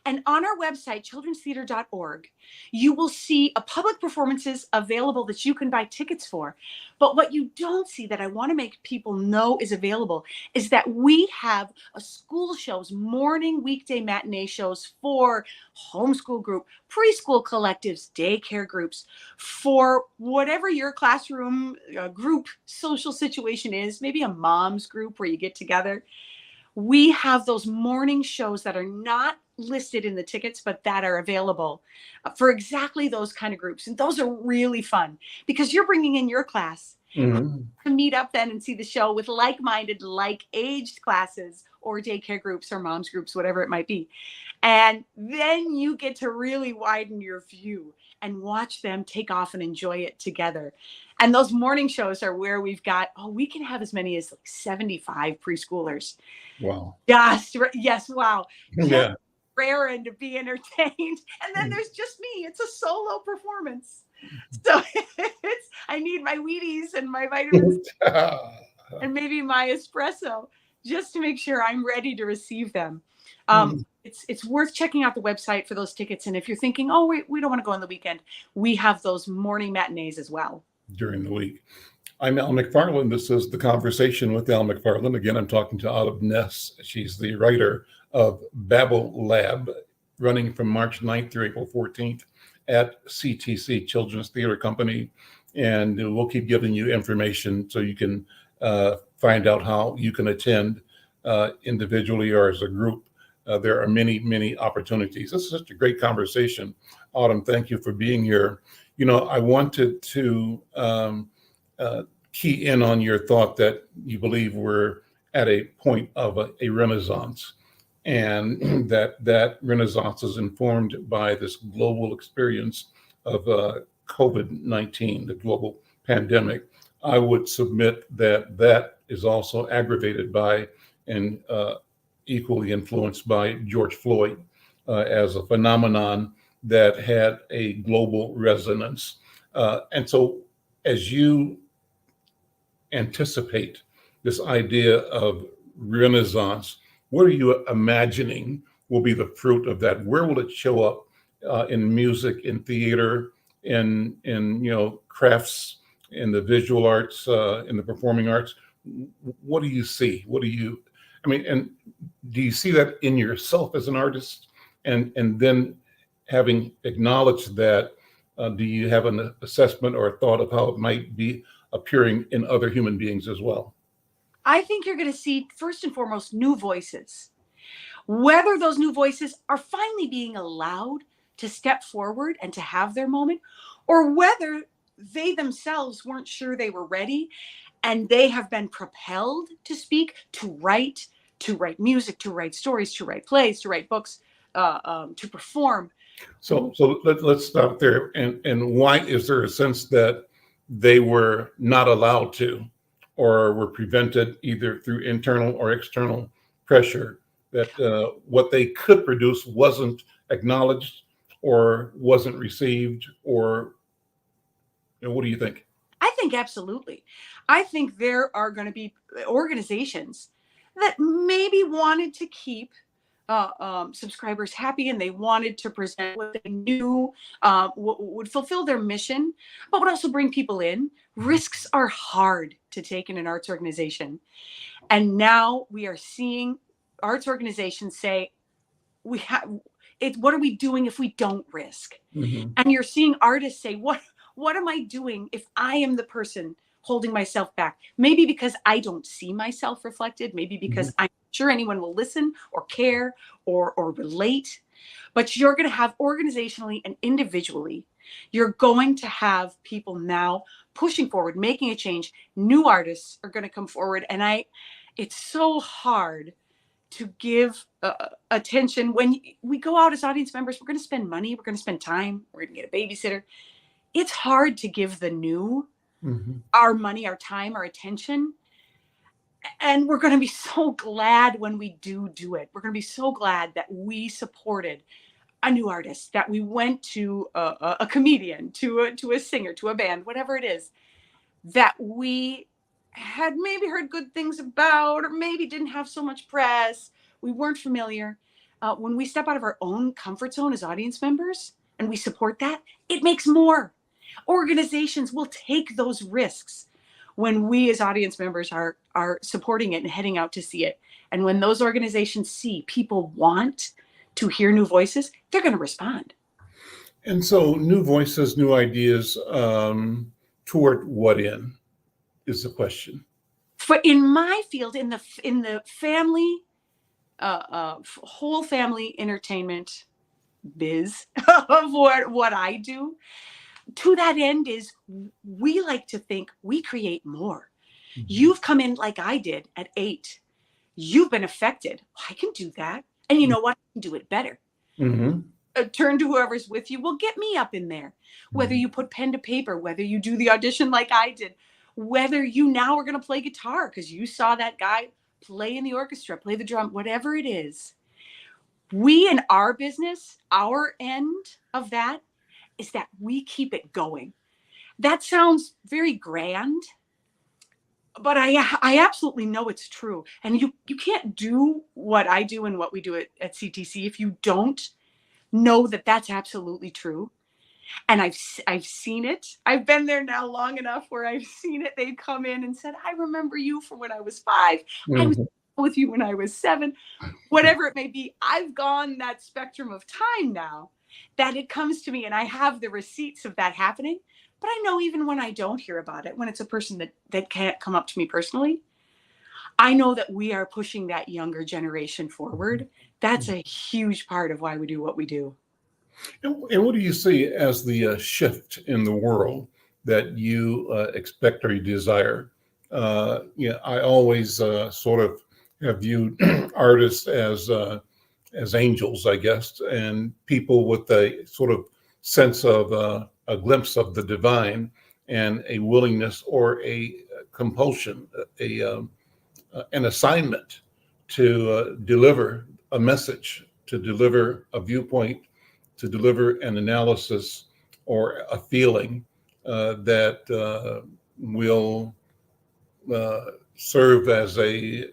And on our website, childrenstheater.org, you will see public performances available that you can buy tickets for. But what you don't see that I want to make people know is available is that we have a school shows, morning weekday matinee shows for homeschool group, preschool collectives, daycare groups, for whatever your classroom group social situation is, maybe a mom's group where you get together. We have those morning shows that are not listed in the tickets, but that are available for exactly those kind of groups. And those are really fun because you're bringing in your class to meet up then and see the show with like-minded, like-aged classes or daycare groups or moms groups, whatever it might be. And then you get to really widen your view and watch them take off and enjoy it together. And those morning shows are where we've got, we can have as many as like 75 preschoolers. Wow. Yes, wow. Yeah. Raring to be entertained. And then there's just me. It's a solo performance. So I need my Wheaties and my vitamins and maybe my espresso just to make sure I'm ready to receive them. It's worth checking out the website for those tickets. And if you're thinking, we don't want to go on the weekend, we have those morning matinees as well. During the week. I'm Al McFarlane. This is The Conversation with Al McFarlane. Again, I'm talking to Autumn Ness. She's the writer of Babel Lab, running from March 9th through April 14th at CTC, Children's Theater Company. And we'll keep giving you information so you can find out how you can attend individually or as a group. There are many, many opportunities. This is such a great conversation. Autumn, thank you for being here. You know, I wanted to key in on your thought that you believe we're at a point of a renaissance, and that renaissance is informed by this global experience of COVID-19, the global pandemic. I would submit that is also aggravated by and equally influenced by George Floyd as a phenomenon that had a global resonance. And so as you anticipate this idea of renaissance, what are you imagining will be the fruit of that? Where will it show up in music, in theater, in crafts, in the visual arts, in the performing arts? What do you see? And do you see that in yourself as an artist? And then having acknowledged that, do you have an assessment or a thought of how it might be appearing in other human beings as well? I think you're going to see, first and foremost, new voices. Whether those new voices are finally being allowed to step forward and to have their moment, or whether they themselves weren't sure they were ready and they have been propelled to speak, to write music, to write stories, to write plays, to write books, to perform. So let's stop there. And why is there a sense that they were not allowed to, or were prevented either through internal or external pressure, that what they could produce wasn't acknowledged or wasn't received? Or what do you think? I think absolutely. I think there are going to be organizations that maybe wanted to keep subscribers happy, and they wanted to present what they knew would fulfill their mission, but would also bring people in. Risks are hard to take in an arts organization. And now we are seeing arts organizations say, what are we doing if we don't risk? Mm-hmm. And you're seeing artists say, what am I doing if I am the person holding myself back? Maybe because I don't see myself reflected, maybe because I'm sure anyone will listen or care or relate, but you're going to have organizationally and individually, you're going to have people now pushing forward, making a change. New artists are going to come forward. And it's so hard to give attention when we go out as audience members. We're going to spend money, we're going to spend time, we're going to get a babysitter. It's hard to give the new our money, our time, our attention. And we're going to be so glad when we do it. We're going to be so glad that we supported a new artist, that we went to a comedian, to a singer, to a band, whatever it is, that we had maybe heard good things about, or maybe didn't have so much press. We weren't familiar. When we step out of our own comfort zone as audience members and we support that, it makes more. Organizations will take those risks when we as audience members are supporting it and heading out to see it. And when those organizations see people want to hear new voices, they're going to respond. And so new voices, new ideas, toward what end is the question? For in my field, in the family, whole family entertainment biz of what I do, to that end is we like to think we create more. You've come in like I did at 8. You've been affected. I can do that. And you know what? I can do it better. Turn to whoever's with you. Well, get me up in there. Whether you put pen to paper, whether you do the audition like I did, whether you now are going to play guitar because you saw that guy play in the orchestra, play the drum, whatever it is. We in our business, our end of that is that we keep it going. That sounds very grand, but I absolutely know it's true. And you can't do what I do and what we do at CTC if you don't know that that's absolutely true. And I've seen it. I've been there now long enough where I've seen it. They've come in and said, I remember you from when I was 5. I was with you when I was 7, whatever it may be. I've gone that spectrum of time now that it comes to me and I have the receipts of that happening. But I know even when I don't hear about it, when it's a person that can't come up to me personally, I know that we are pushing that younger generation forward. That's a huge part of why we do what we do. And what do you see as the shift in the world that you expect or you desire? I always sort of have viewed artists as angels, I guess, and people with a sort of sense of a glimpse of the divine and a willingness or a compulsion, an assignment to deliver a message, to deliver a viewpoint, to deliver an analysis or a feeling that will serve as a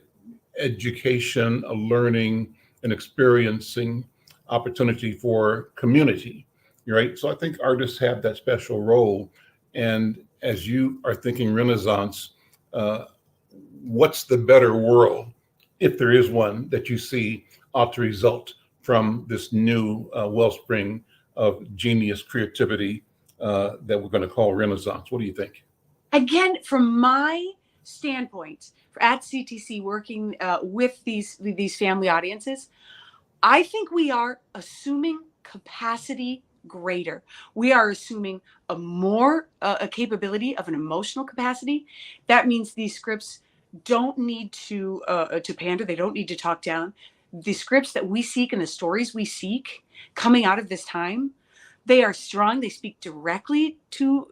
education, a learning, an experiencing opportunity for community, right? So I think artists have that special role. And as you are thinking Renaissance, what's the better world, if there is one, that you see ought to result from this new wellspring of genius creativity that we're going to call Renaissance? What do you think? Again, from my standpoint, at CTC, working with these family audiences, I think we are assuming capacity greater. We are assuming a capability of an emotional capacity. That means these scripts don't need to pander. They don't need to talk down. The scripts that we seek and the stories we seek coming out of this time, they are strong. They speak directly to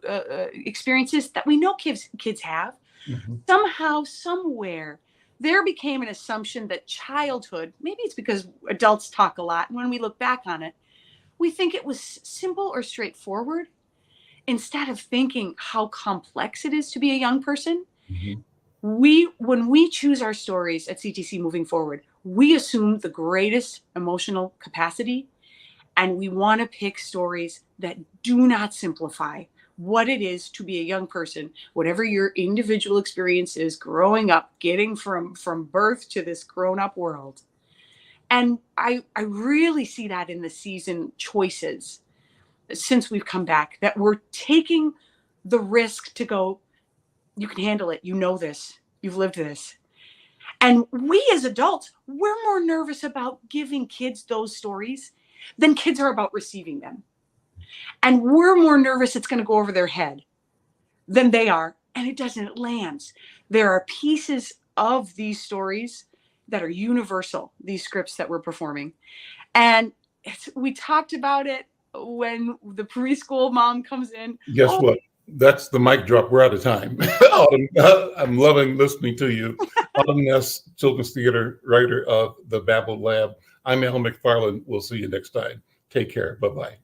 experiences that we know kids have. Somehow, somewhere, there became an assumption that childhood, maybe it's because adults talk a lot, and when we look back on it, we think it was simple or straightforward, instead of thinking how complex it is to be a young person. When we choose our stories at CTC moving forward, we assume the greatest emotional capacity, and we want to pick stories that do not simplify what it is to be a young person, whatever your individual experience is growing up, getting from birth to this grown-up world. And I really see that in the season choices since we've come back, that we're taking the risk to go, you can handle it, you know this, you've lived this. And we as adults, we're more nervous about giving kids those stories than kids are about receiving them. And we're more nervous it's going to go over their head than they are. And it doesn't, it lands. There are pieces of these stories that are universal, these scripts that we're performing. And we talked about it when the preschool mom comes in. Guess what? That's the mic drop. We're out of time. Autumn, I'm loving listening to you. Autumn Ness, children's theater writer of the Babel Lab. I'm Al McFarlane. We'll see you next time. Take care. Bye-bye.